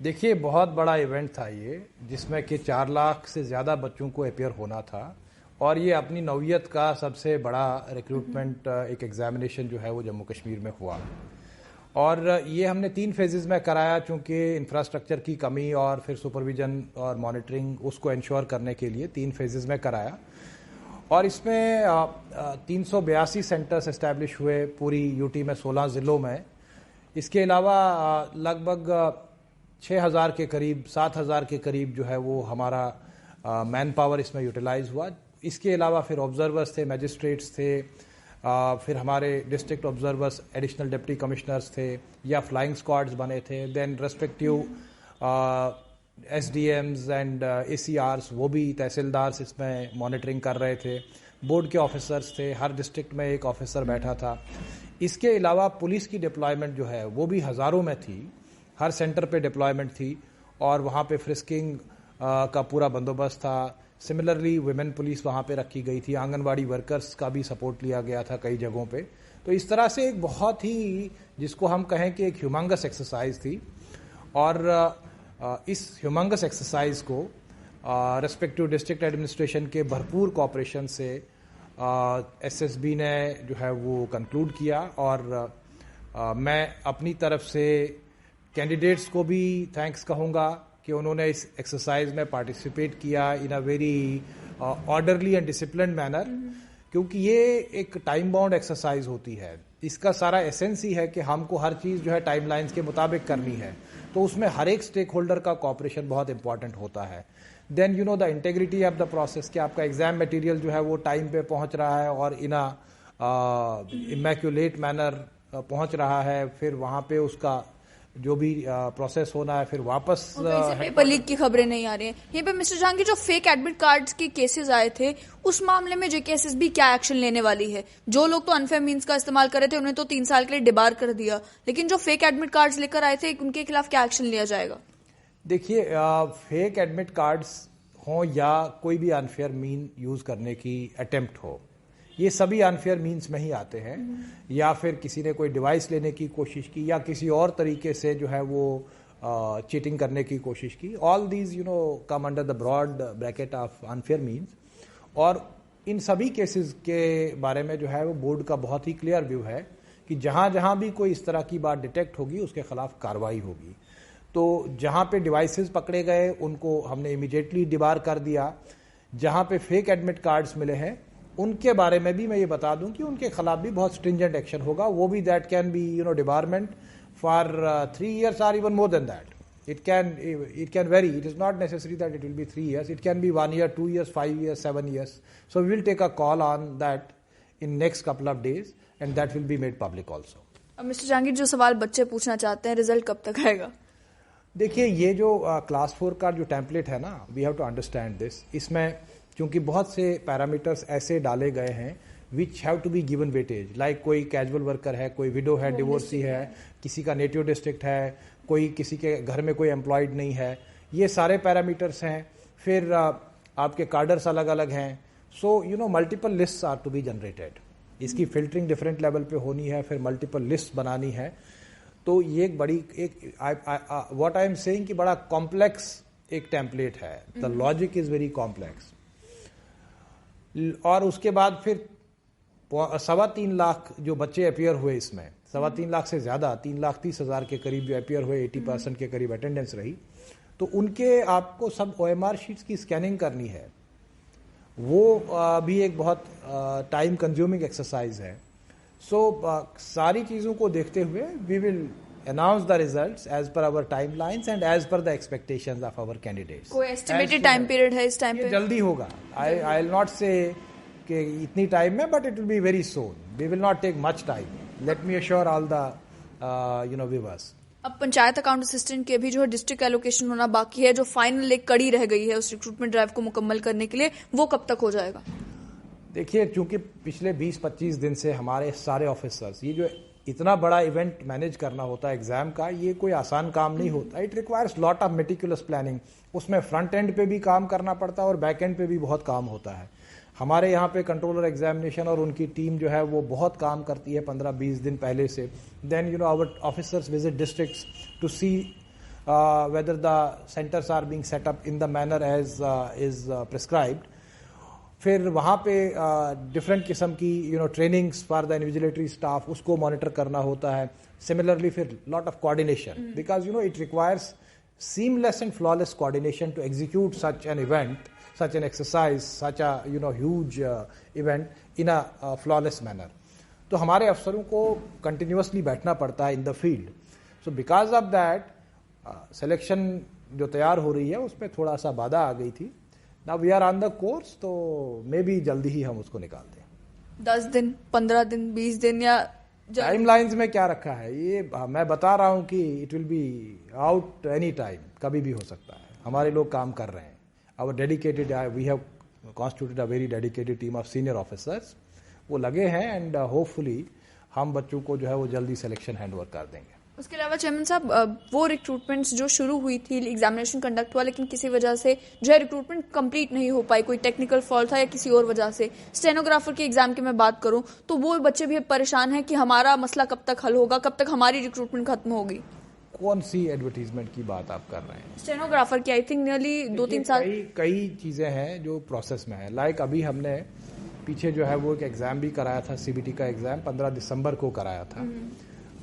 دیکھیے بہت بڑا ایونٹ تھا یہ، جس میں کہ 4 لاکھ سے زیادہ بچوں کو اپیئر ہونا تھا، اور یہ اپنی نوعیت کا سب سے بڑا ریکروٹمنٹ ایک ایگزامینیشن جو ہے وہ جموں کشمیر میں ہوا، اور یہ ہم نے 3 فیزز میں کرایا، چونکہ انفراسٹرکچر کی کمی اور پھر سپرویژن اور مانیٹرنگ اس کو انشور کرنے کے لیے 3 فیزز میں کرایا، اور اس میں 382 سینٹرز اسٹیبلش ہوئے پوری یو ٹی میں 16 ضلعوں میں۔ اس کے علاوہ لگ بھگ 6,000 کے قریب 7,000 کے قریب جو ہے وہ ہمارا مین پاور اس میں یوٹیلائز ہوا۔ اس کے علاوہ پھر آبزرورز تھے، میجسٹریٹس تھے، پھر ہمارے district observers additional deputy commissioners تھے یا فلائنگ اسکواڈز بنے تھے، دین respective S D Ms and اے سی آرز، وہ بھی تحصیلدارز اس میں مانیٹرنگ کر رہے تھے، بورڈ کے آفیسرز تھے، ہر ڈسٹرکٹ میں ایک آفیسر بیٹھا تھا۔ اس کے علاوہ پولیس کی ڈپلائمنٹ جو ہے وہ بھی ہزاروں میں تھی، ہر سینٹر پہ ڈپلائمنٹ تھی، اور وہاں پہ فرسکنگ کا پورا بندوبست تھا۔ سملرلی ویمن پولیس وہاں پہ رکھی گئی تھی، آنگن واڑی ورکرز کا بھی سپورٹ لیا گیا تھا کئی جگہوں پہ۔ تو اس طرح سے ایک بہت ہی، جس کو ہم کہیں کہ ایک ہیومنگس ایکسرسائز تھی، اور اس ہیومنگس ایکسرسائز کو ریسپیکٹیو ڈسٹرکٹ ایڈمنسٹریشن کے بھرپور کوآپریشن سے ایس ایس بی نے جو ہے وہ کنکلوڈ کیا، اور میں اپنی طرف سے کینڈیڈیٹس کو بھی تھینکس کہوں گا کہ انہوں نے اس ایکسرسائز میں پارٹیسپیٹ کیا in a very orderly and disciplined manner, کیونکہ یہ ایک ٹائم باؤنڈ ایکسرسائز ہوتی ہے۔ اس کا سارا ایسنس ہی ہے کہ ہم کو ہر چیز جو ہے ٹائم لائنز کے مطابق کرنی ہے، تو اس میں ہر ایک اسٹیک ہولڈر کا کوآپریشن بہت امپورٹنٹ ہوتا ہے۔ Then you know the integrity of the process, کہ آپ کا ایگزام میٹیریل جو ہے وہ ٹائم پہ پہنچ رہا ہے اور ان امیکولیٹ مینر پہنچ رہا ہے، پھر وہاں پہ اس کا جو بھی پروسیس ہونا ہے پھر واپس پیپر لیک کی خبریں نہیں آ رہی ہیں۔ یہیں پہ مسٹر جہانگیر، جو فیک ایڈمٹ کارڈز کے کیسز آئے تھے، اس معاملے میں جے کے ایس ایس بی کیا ایکشن لینے والی ہے؟ جو لوگ تو انفیئر مینس کا استعمال کر رہے تھے انہیں تو 3 سال کے لیے ڈیبار کر دیا، لیکن جو فیک ایڈمٹ کارڈز لے کر آئے تھے ان کے خلاف کیا ایکشن لیا جائے گا؟ دیکھیے، فیک ایڈمٹ کارڈز ہوں یا کوئی بھی انفیئر مین یوز کرنے کی اٹیمپٹ ہو، یہ سبھی انفیئر مینس میں ہی آتے ہیں، یا پھر کسی نے کوئی ڈیوائس لینے کی کوشش کی یا کسی اور طریقے سے جو ہے وہ چیٹنگ کرنے کی کوشش کی، all these come under the broad bracket of unfair means, اور ان سبھی کیسز کے بارے میں جو ہے وہ بورڈ کا بہت ہی کلیئر ویو ہے کہ جہاں جہاں بھی کوئی اس طرح کی بات ڈیٹیکٹ ہوگی اس کے خلاف کارروائی ہوگی۔ تو جہاں پہ ڈیوائسز پکڑے گئے ان کو ہم نے امیڈیٹلی ڈیبار کر دیا، جہاں پہ فیک ایڈمٹ کارڈز ملے ہیں ان کے بارے میں بھی میں یہ بتا دوں کہ ان کے خلاف بھی بہت اسٹرنجنٹ ایکشن ہوگا، وہ بھی that can be debarment for 3 years or even more than that. It can vary. It is not necessary that it will be 3 years. It can be 1 year, 2 years, 5 years, 7 years. So we will take a call on that in next couple of days, and that will be made public also. اب mister Jahangir, جو سوال بچے پوچھنا چاہتے ہیں، result کب تک آئے گا؟ دیکھیے، یہ جو کلاس 4 کا جو ٹیمپلیٹ ہے نا، we have to understand this, اس میں کیونکہ بہت سے پیرامیٹرز ایسے ڈالے گئے ہیں which have to be given weightage, like کوئی کیجول ورکر ہے، کوئی ویڈو ہے، ڈیورسی ہے، کسی کا نیٹیو ڈسٹرکٹ ہے، کوئی کسی کے گھر میں کوئی امپلائڈ نہیں ہے، یہ سارے پیرامیٹرز ہیں، پھر آپ کے کارڈرز الگ الگ ہیں، so multiple list are to be generated, اس کی فلٹرنگ ڈفرینٹ لیول پہ ہونی ہے، پھر ملٹیپل لسٹ بنانی ہے، تو یہ ایک بڑی واٹ آئی ایم سیئنگ کہ بڑا کمپلیکس ایک ٹیمپلیٹ ہے، the logic is very complex, اور اس کے بعد پھر 3.25 لاکھ جو بچے اپیئر ہوئے، اس میں 3.25 لاکھ سے زیادہ 3,30,000 کے قریب جو اپیئر ہوئے، 80% کے قریب اٹینڈنس رہی، تو ان کے آپ کو سب او ایم آر شیٹس کی اسکیننگ کرنی ہے، وہ بھی ایک بہت ٹائم کنزیومنگ ایکسرسائز ہے۔ سو ساری چیزوں کو دیکھتے ہوئے وی ول announce the results as per our timelines and as per the expectations of our candidates. کوئی ایسٹیمیٹڈ ٹائم پیریڈ ہے اس ٹائم پہ؟ جلدی ہوگا، I will not say کہ اتنی ٹائم میں، but it will be very soon. We will not take much time. Let me assure all the viewers. اب panchayat account assistant کے بھی جو ہے ڈسٹرکٹ ایلوکیشن ہونا باقی ہے، جو فائنل ایک کڑی رہ گئی ہے اس ریکروٹمنٹ ڈرائیو کو مکمل کرنے کے لیے، وہ کب تک ہو جائے گا؟ دیکھیے، چونکہ پچھلے 20-25 دن سے ہمارے سارے آفیسرز، یہ جو اتنا بڑا ایونٹ مینیج کرنا ہوتا ہے ایگزام کا، یہ کوئی آسان کام نہیں ہوتا، it requires lot of meticulous planning, اس میں فرنٹ اینڈ پہ بھی کام کرنا پڑتا ہے اور بیک اینڈ پہ بھی بہت کام ہوتا ہے۔ ہمارے یہاں پہ کنٹرولر ایگزامینیشن اور ان کی ٹیم جو ہے وہ بہت کام کرتی ہے 15-20 دن پہلے سے، then our officers visit districts to see whether the centers are being set up in the manner as is prescribed. پھر وہاں پہ ڈفرینٹ قسم کی ٹریننگس فار دا انویجلیٹری اسٹاف اس کو مانیٹر کرنا ہوتا ہے. سملرلی پھر lot of coordination because it requires seamless and flawless coordination to execute such an event, such an exercise, such a huge event in a flawless manner. تو ہمارے افسروں کو continuously بیٹھنا پڑتا ہے in the field. So because of that selection جو تیار ہو رہی ہے اس پہ تھوڑا سا بادھا آ گئی تھی. Now we are on the course, تو مے بی جلدی ہی ہم اس کو نکال دیں. 10 دن 15 دن 20 دن یا ٹائم لائنز میں کیا رکھا ہے یہ میں بتا رہا ہوں کہ it will be out any time, کبھی بھی ہو سکتا ہے. ہمارے لوگ کام کر رہے ہیں. our dedicated we have constituted a very dedicated team of senior officers. وہ لگے ہیں اینڈ ہوپ فلی ہم بچوں کو جو ہے وہ جلدی سلیکشن ہینڈ اوور کر دیں گے. اس کے علاوہ چیئرمین صاحب وہ ریکروٹمنٹس جو شروع ہوئی تھی ایگزامینیشن کنڈکٹ ہوا لیکن کسی وجہ سے جو ہے ریکروٹمنٹ کمپلیٹ نہیں ہو پائی, کوئی ٹیکنیکل فالٹ تھا یا کسی اور وجہ سے, اسٹینوگرافر کے ایگزام کی میں بات کروں تو وہ بچے بھی پریشان ہیں کہ ہمارا مسئلہ کب تک حل ہوگا, کب تک ہماری ریکروٹمنٹ ختم ہوگی. کون سی ایڈورٹیزمنٹ کی بات آپ کر رہے ہیں؟ اسٹینوگرافر کی آئی تھنک نیئرلی 2-3 سال. کئی چیزیں ہیں جو پروسیس میں ہیں. لائک ابھی ہم نے پیچھے جو ہے وہ ایک ایگزام بھی کرایا تھا, سی بی ٹی کا ایگزام 15 دسمبر کو کرایا تھا,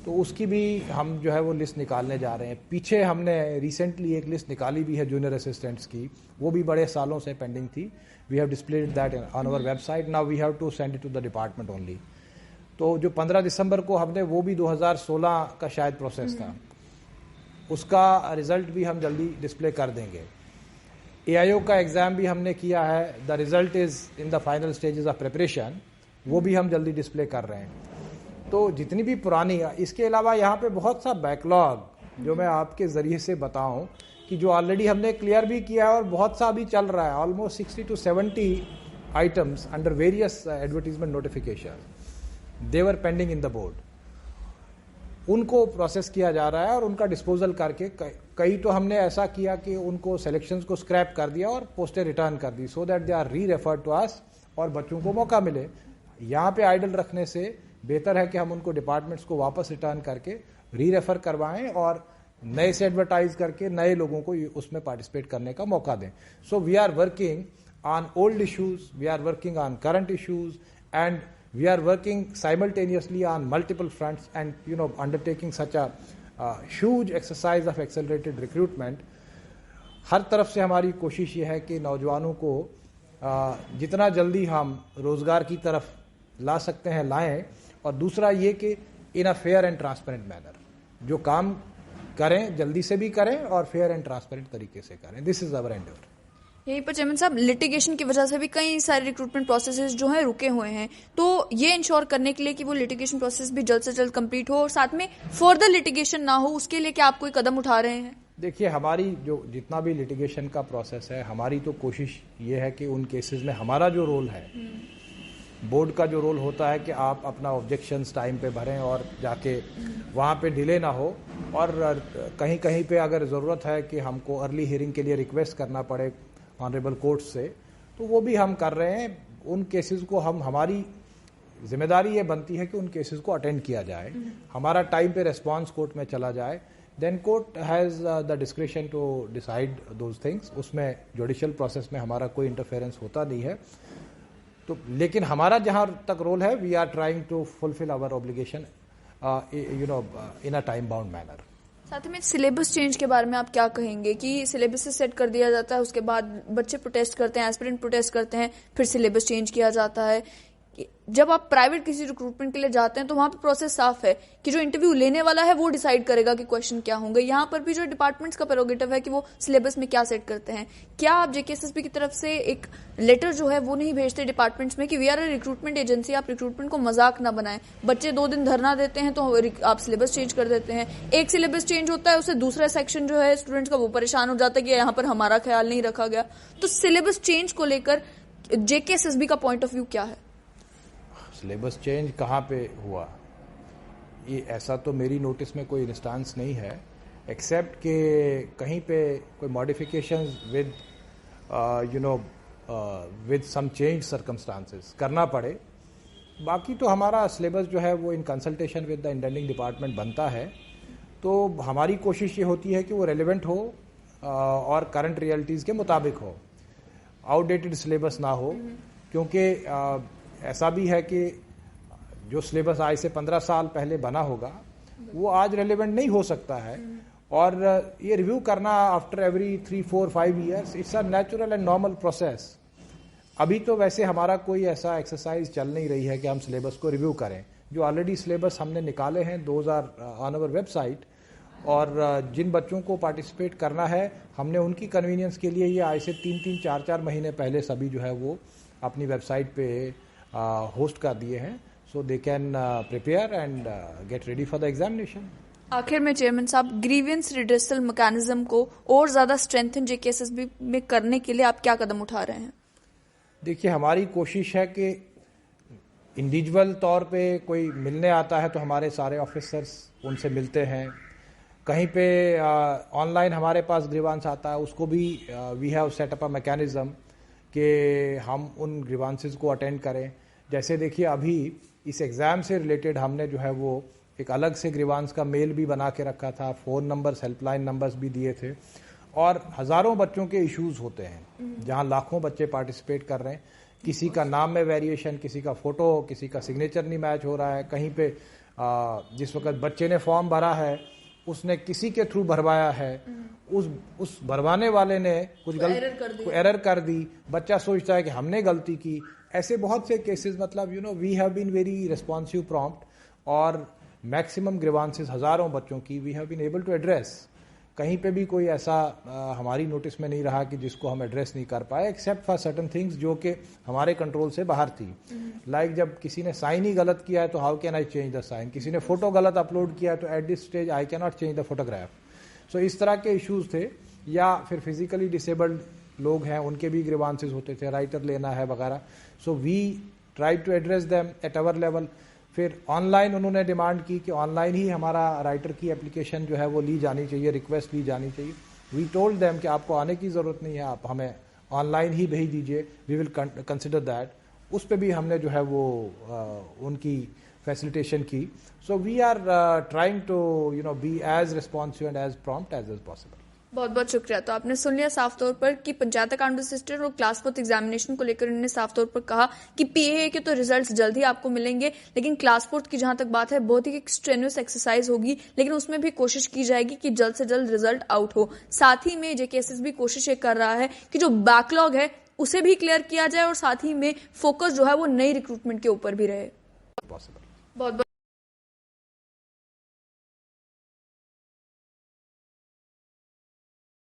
تو اس کی بھی ہم جو ہے وہ لسٹ نکالنے جا رہے ہیں. پیچھے ہم نے ریسنٹلی ایک لسٹ نکالی بھی ہے جونیئر اسسٹنٹس کی, وہ بھی بڑے سالوں سے پینڈنگ تھی. We have displayed that on our website. Now we have to send it to the department only. تو جو 15 دسمبر کو ہم نے وہ بھی 2016 کا شاید پروسیس تھا, اس کا رزلٹ بھی ہم جلدی ڈسپلے کر دیں گے. اے آئی او کا ایگزام بھی ہم نے کیا ہے, the result is in the final stages of preparation, وہ بھی ہم جلدی ڈسپلے کر رہے ہیں. تو جتنی بھی پرانی, اس کے علاوہ یہاں پہ بہت سا بیک لاگ جو میں آپ کے ذریعے سے بتاؤں کہ جو آلریڈی ہم نے کلیئر بھی کیا ہے اور بہت سا ابھی چل رہا ہے. Almost 60 to 70 items under various advertisement notification they were pending in the board. ان کو پروسیس کیا جا رہا ہے اور ان کا ڈسپوزل کر کے, کئی تو ہم نے ایسا کیا کہ ان کو سلیکشنز کو اسکریپ کر دیا اور پوسٹیں ریٹرن کر دی, so that they are re referred to اس اور بچوں کو موقع ملے. یہاں پہ آئیڈل رکھنے سے بہتر ہے کہ ہم ان کو ڈپارٹمنٹس کو واپس ریٹرن کر کے ری ریفر کروائیں اور نئے سے ایڈورٹائز کر کے نئے لوگوں کو اس میں پارٹیسپیٹ کرنے کا موقع دیں. So we are working on old issues, we are working on current issues, and we are working simultaneously on multiple fronts and undertaking such a huge exercise of accelerated recruitment. ہر طرف سے ہماری کوشش یہ ہے کہ نوجوانوں کو جتنا جلدی ہم روزگار کی طرف لا سکتے ہیں لائیں, اور دوسرا یہ کہ in a fair and transparent manner جو کام کریں جلدی سے بھی کریں اور fair and transparent طریقے سے کریں. This is our endeavor. یہیں پر چیئرمین صاحب لٹیگیشن کی وجہ سے بھی کئی سارے ریکروٹمنٹ پروسیسز جو ہیں رکے ہوئے ہیں, تو یہ انشور کرنے کے لیے کہ وہ لٹیگیشن پروسیس بھی جلد سے جلد کمپلیٹ ہو اور ساتھ میں فردر لٹیگیشن نہ ہو, اس کے لیے کیا آپ کوئی قدم اٹھا رہے ہیں؟ دیکھیے ہماری جو جتنا بھی لٹیگیشن کا پروسیس ہے, ہماری تو کوشش یہ ہے کہ ان کیسز میں ہمارا جو رول ہے, بورڈ کا جو رول ہوتا ہے کہ آپ اپنا آبجیکشنز ٹائم پہ بھریں اور جا کے وہاں پہ ڈیلے نہ ہو, اور کہیں کہیں پہ اگر ضرورت ہے کہ ہم کو ارلی ہیئرنگ کے لیے ریکویسٹ کرنا پڑے آنریبل کورٹ سے, تو وہ بھی ہم کر رہے ہیں. ان کیسز کو ہماری ذمہ داری یہ بنتی ہے کہ ان کیسز کو اٹینڈ کیا جائے, ہمارا ٹائم پہ ریسپانس کورٹ میں چلا جائے. Then court has the discretion to decide those things. اس میں جوڈیشل پروسیس میں ہمارا کوئی انٹرفیئرنس ہوتا نہیں ہے. تو لیکن ہمارا جہاں تک رول ہے, we are trying to fulfil our obligation in a time bound manner. ساتھ میں سلیبس چینج کے بارے میں آپ کیا کہیں گے کہ سلیبس سیٹ کر دیا جاتا ہے, اس کے بعد بچے پروٹیسٹ کرتے ہیں, ایسپیرنٹ پروٹیسٹ کرتے ہیں, پھر سلیبس چینج کیا جاتا ہے. جب آپ پرائیویٹ کسی ریکروٹمنٹ کے لیے جاتے ہیں تو وہاں پہ پروسیس صاف ہے کہ جو انٹرویو لینے والا ہے وہ ڈیسائیڈ کرے گا کہ کویشچن کیا ہوں گے. یہاں پر بھی جو ڈپارٹمنٹس کا پریروگیٹو ہے کہ وہ سلیبس میں کیا سیٹ کرتے ہیں. کیا آپ جے کے ایس ایس بی کی طرف سے ایک لیٹر جو ہے وہ نہیں بھیجتے ڈپارٹمنٹس میں کہ we are a recruitment agency, آپ ریکروٹمنٹ کو مذاق نہ بنائیں. بچے 2 دن دھرنا دیتے ہیں تو آپ سلیبس چینج کر دیتے ہیں. ایک سلیبس چینج ہوتا ہے, اسے دوسرا سیکشن جو ہے اسٹوڈنٹس کا وہ پریشان ہو جاتا ہے کہ یہاں پر ہمارا خیال نہیں رکھا گیا. تو سلیبس چینج کو لے کر جے کے ایس ایس بی کا پوائنٹ آف ویو کیا ہے؟ سلیبس چینج کہاں پہ ہوا, یہ ایسا تو میری نوٹس میں کوئی انسٹانس نہیں ہے, ایکسیپٹ کہ کہیں پہ کوئی ماڈیفیکیشنز ود سم چینج سرکمسٹانسز کرنا پڑے. باقی تو ہمارا سلیبس جو ہے وہ in consultation with the intending department بنتا ہے. تو ہماری کوشش یہ ہوتی ہے کہ وہ ریلیونٹ ہو اور کرنٹ ریئلٹیز کے مطابق ہو, آؤٹ ڈیٹڈ سلیبس نہ ہو, کیونکہ ایسا بھی ہے کہ جو سلیبس آج سے 15 سال پہلے بنا ہوگا وہ آج ریلیونٹ نہیں ہو سکتا ہے, اور یہ ریویو کرنا after every 3, 4, 5 years it's a natural and normal process. ابھی تو ویسے ہمارا کوئی ایسا ایکسرسائز چل نہیں رہی ہے کہ ہم سلیبس کو ریویو کریں. جو آلریڈی سلیبس ہم نے نکالے ہیں those are on our website, اور جن بچوں کو پارٹیسپیٹ کرنا ہے ہم نے ان کی کنوینئنس کے لیے یہ آج سے 3, 4 مہینے پہلے سبھی جو ہے وہ اپنی ویب سائٹ پہ ہوسٹ کر دیے ہیں, so they can prepare and get ready for the examination. آخر میں چیئرمین صاحب, گریوینس ریڈریسل میکانزم کو اور زیادہ اسٹرینتھن JKSSB میں کرنے کے لیے آپ کیا قدم اٹھا رہے ہیں؟ دیکھیے, ہماری کوشش ہے کہ انڈیویجول طور پہ کوئی ملنے آتا ہے تو ہمارے سارے آفیسرس ان سے ملتے ہیں. کہیں پہ آن لائن ہمارے پاس گریوانس آتا ہے, اس کو بھی we have set up a mechanism کہ ہم ان گریوانسز کو اٹینڈ کریں. جیسے دیکھیے ابھی اس ایگزام سے ریلیٹڈ ہم نے جو ہے وہ ایک الگ سے گریوانس کا میل بھی بنا کے رکھا تھا, phone numbers, help line numbers بھی دیے تھے, اور ہزاروں بچوں کے ایشوز ہوتے ہیں جہاں لاکھوں بچے پارٹیسپیٹ کر رہے ہیں. کسی کا نام میں ویریشن, کسی کا فوٹو, کسی کا سگنیچر نہیں میچ ہو رہا ہے, کہیں پہ جس وقت بچے نے فارم بھرا ہے اس نے کسی کے تھرو بھروایا ہے, اس بھروانے والے نے کچھ ایرر کر دی, بچہ سوچتا ہے کہ ہم نے غلطی کی. ایسے بہت سے کیسز, مطلب we have been very responsive prompt, اور میکسیمم گریوانسز ہزاروں بچوں کی we have been able to address. کہیں پہ بھی کوئی ایسا ہماری نوٹس میں نہیں رہا کہ جس کو ہم ایڈریس نہیں کر پائے, ایکسیپٹ فار سرٹن تھنگس جو کہ ہمارے کنٹرول سے باہر تھی. لائک جب کسی نے سائن ہی غلط کیا ہے تو how can I change the sign, کسی نے فوٹو غلط اپلوڈ کیا ہے تو ایٹ دس اسٹیج آئی کی ناٹ چینج دا فوٹوگراف. سو اس طرح کے ایشوز تھے. یا پھر فزیکلی ڈسیبلڈ لوگ ہیں ان کے بھی گریوانسز ہوتے تھے, رائٹر لینا ہے وغیرہ. So we try to address them at our level. پھر آن لائن انہوں نے ڈیمانڈ کی کہ آن لائن ہی ہمارا رائٹر کی اپلیکیشن جو ہے وہ لی جانی چاہیے, ریکویسٹ لی جانی چاہیے. وی ٹولڈ دیم کہ آپ کو آنے کی ضرورت نہیں ہے, آپ ہمیں آن لائن ہی بھیج دیجیے, وی ول کنسیڈر دیٹ. اس پہ بھی ہم نے جو ہے وہ ان کی فیسیلیٹیشن کی. So we are trying to be as responsive and as prompt as possible. بہت بہت شکریہ. تو آپ نے سن لیا صاف طور پر کہ پنچایت اکاؤنٹ اسسٹنٹ اور کلاس 4 ایگزامینیشن کو لے کر انہوں نے صاف طور پر کہا کہ PAA کے تو ریزلٹس جلد ہی آپ کو ملیں گے, لیکن کلاس 4 کی جہاں تک بات ہے بہت ہی ایک اسٹرینوس ایکسرسائز ہوگی, لیکن اس میں بھی کوشش کی جائے گی کہ جلد سے جلد ریزلٹ آؤٹ ہو. ساتھ ہی میں JKSSB کوشش یہ کر رہا ہے کہ جو بیک لاگ ہے اسے بھی کلیئر کیا جائے, اور ساتھ ہی میں فوکس جو ہے وہ نئی ریکروٹمنٹ کے اوپر بھی رہے. پاسبل. بہت